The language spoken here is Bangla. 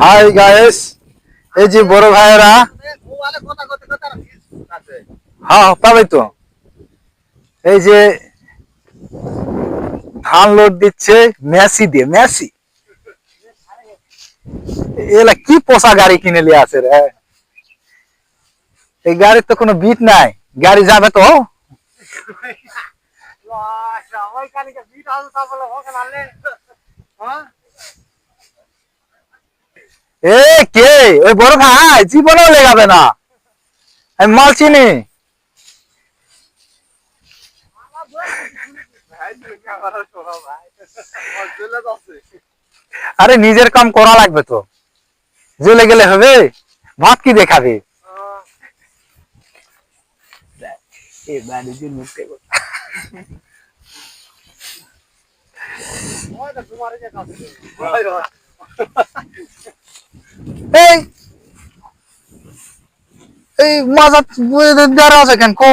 হাই গাইস, এই যে বড় ভাইয়েরা, হ্যাঁ পাবে তো। এই যে ধান লোড দিচ্ছে মেসি দিয়ে, মেসি এলা কি পোষা গাড়ি কিনে নিয়ে আসে রে। এই গাড়ির তো কোনো বিট নাই, গাড়ি যাবে তো। এ কে ওই বড় ভাই? জীবনেও লেগাবে না, আমি মাল চিনি। আরে নিজের কাম করা লাগবে তো, জ্বলে গেলে হবে? ভাত কি দেখাবে? এই এই মাজা দাঁড়া আছে কেন কো?